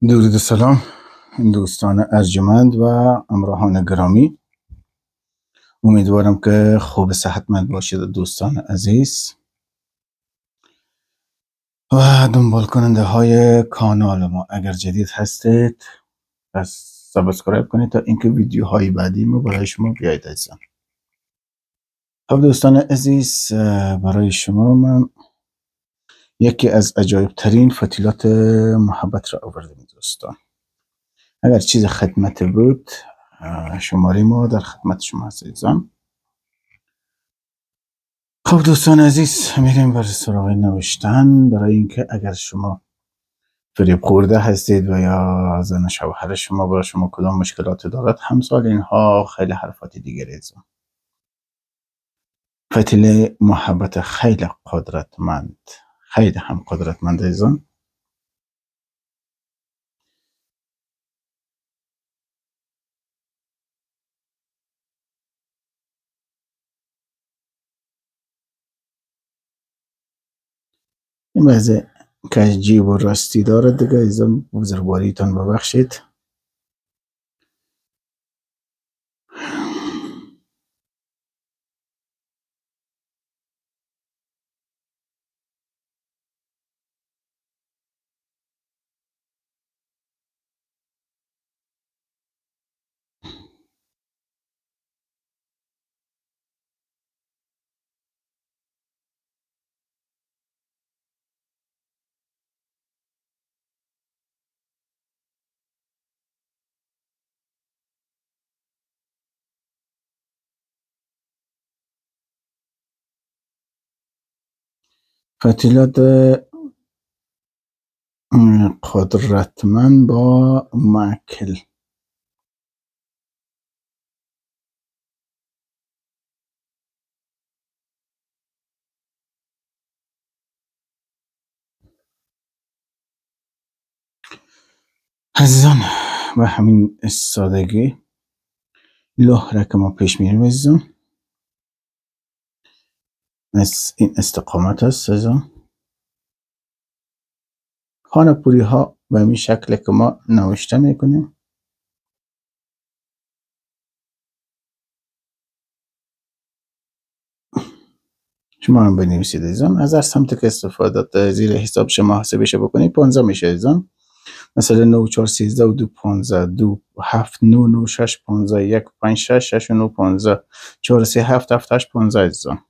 درود و سلام دوستان ارجمند و همراهان گرامی. امیدوارم که خوب صحتمند باشید دوستان عزیز و دنبال کننده های کانال ما. اگر جدید هستید پس سابسکرایب کنید تا اینکه ویدیوهای بعدی ما برای شما بیاید عزیزان. خب دوستان عزیز، برای شما من یکی از عجایب ترین فتیلات محبت را آوردم دوستان. اگر چیز خدمت بود شماره ما در خدمت شما هست عزیزان. خب دوستان عزیز، میریم برای سراغ نوشتن. برای اینکه اگر شما فریب خورده هستید و یا زن شوهر شما با شما کدام مشکلات دارد، همسال اینها خیلی حرفات دیگر عزیزان. فتیله محبت خیلی قدرتمند، خیلی هم قدرتمند عزیزان. این بعضی که جیب و راستی دارد دیگه عزیزان، بزرگواریتان ببخشید. فتیلات قدرتمند با معکل. عزیزان به همین سادگی لحره که ما پیش میریم عزیزان، این استقامت هست عزیزان. خانه پوری ها به همین شکل که ما نوشته میکنیم. شما هم بنویسید عزیزان. از هر سمت که استفاده زیر حساب شما حسابش بکنید 15 میشه عزیزان. مثلا 9 4 13 و 2 15 2 7 9 9 6 15 1 5 6 6 9 15 4 3 7 7 8 15 عزیزان.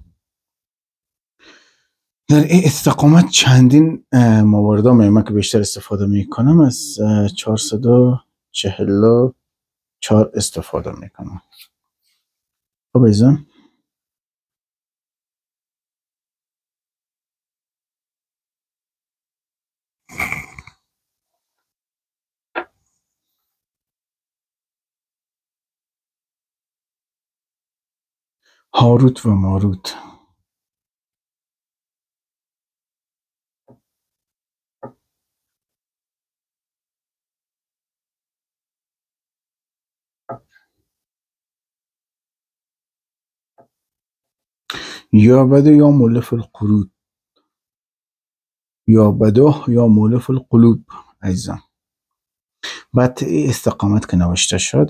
در این استقامت چندین موارد من که بیشتر استفاده میکنم از 444 استفاده میکنم. خب عزیزان، هاروت و ماروت. یا بده یا مولف القلوب، یا بده یا مولف القلوب عزیزان. بعد استقامت که نوشته شد،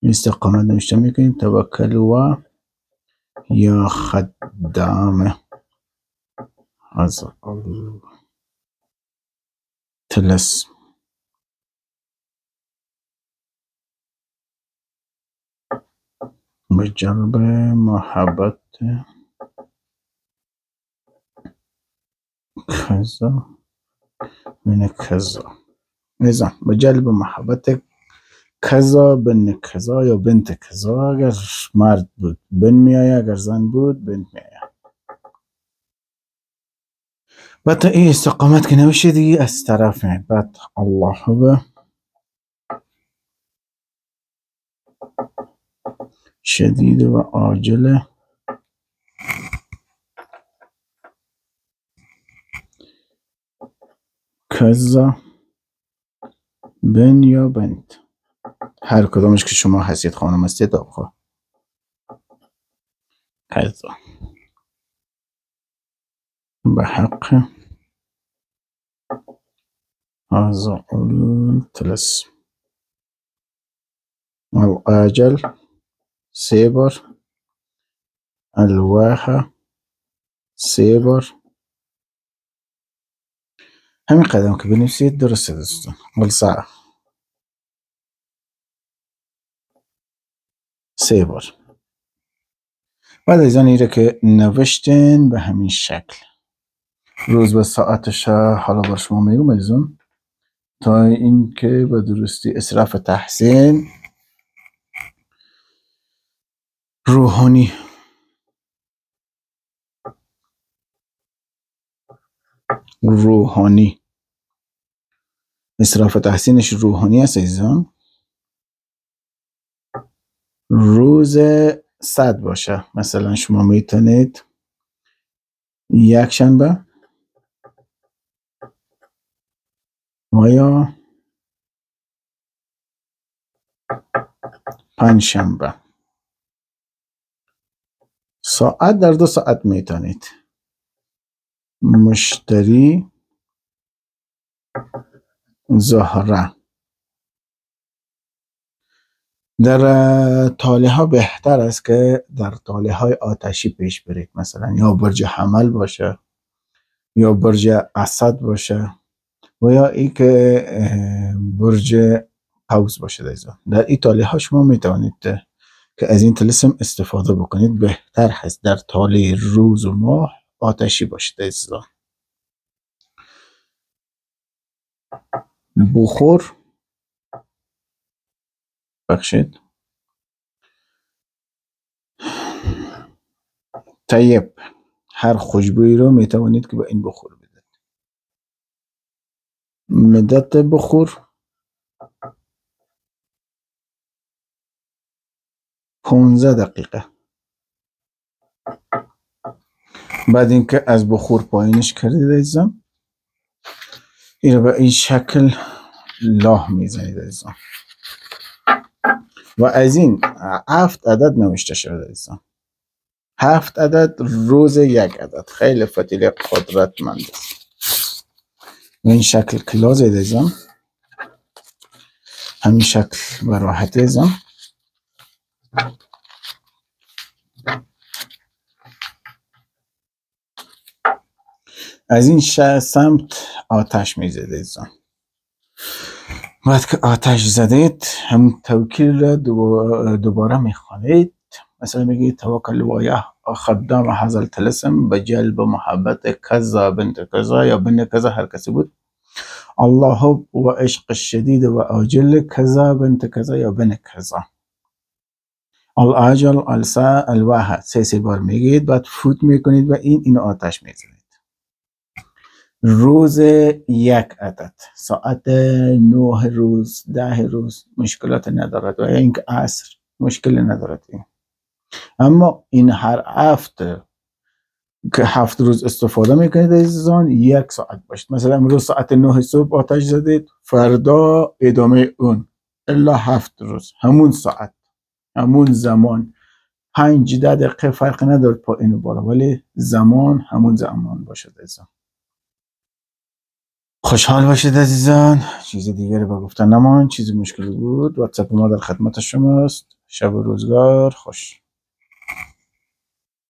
استقامت نوشته میکنیم توکل و یا خدام از تلس. بجلب محبت کذا من کذا عزیزان. بجلب محبت کذا بن کذا یا بنت کذا. اگر مرد بود بن میآید، اگر زن بود بنت میآید. بعد این استقامت که نوشته دیگه از طرف میاد. بعد الله به شدید و عاجل کذا بن یا بنت، هر کدامش که شما حیثیت خانم هستید آقا. کذا به حق هذا الطلسم. الآجل صفر، الواحة صفر. همین قدم که بنویسید درسته دوستان. والساعة صفر. بعد از آن ایره که نوشتین به همین شکل روز به ساعتش حالا بر شما میگم از اون تا این که به درستی اسراف تحسین روحانی اسراف تحسینش روحانی است ایزان. روز 100 باشه، مثلا شما میتونید یک شنبه یا 5 شنبه ساعت در 2 ساعت میتونید. مشتری زهره. در تاله ها بهتر است که در تاله های آتشی پیش برید، مثلا یا برج حمل باشه یا برج اسد باشه و یا ای که برج قوس باشه. در این تاله ها شما میتوانید که از این طلسم استفاده بکنید. بهتر هست در تاله روز و ماه آتشی باشه. بخور بخشید طیب، هر خوشبویی رو میتوانید که با این بخور بدید. مدت بخور 15 دقیقه. بعد اینکه از بخور پایینش کردید عزیزم، این رو به این شکل لاه میزنید عزیزم و از این 7 عدد نوشته شده عزیزم. 7 عدد روز 1 عدد. خیلی فتیله قدرتمند است. و این شکل کلاز عزیزم، همین شکل به راحتی عزیزم. از این سمت آتش میزده عزیزم. بعد که آتش زدید هم توکیل را دوباره میخوانید. مثلا میگید توکل وایه خدام هذا الطلسم به جلب محبت کذا بنت کذا یا بن کذا، هر کسی بود. الله و عشق شدید و آجل کذا بنت کذا یا بن کذا. الاجل السا الواحد 3 بار میگید. بعد فوت میکنید و این آتش میزنید. روز 1 عدد، ساعت 9 روز 10 روز مشکلات ندارد و اینکه عصر مشکل ندارد. اما این هر هفته که 7 روز استفاده میکنید عزیزان 1 ساعت باشد. مثلا امروز ساعت 9 صبح آتش زدید، فردا ادامه اون الا 7 روز همون ساعت همون زمان. 5 دقیقه فرق ندارد پایین و بالا، ولی زمان همون زمان باشد عزیزان. خوشحال باشید عزیزان. چیز دیگری با گفتن نمان. چیزی مشکل بود واتساپ ما در خدمت شماست. شب و روزگار خوش.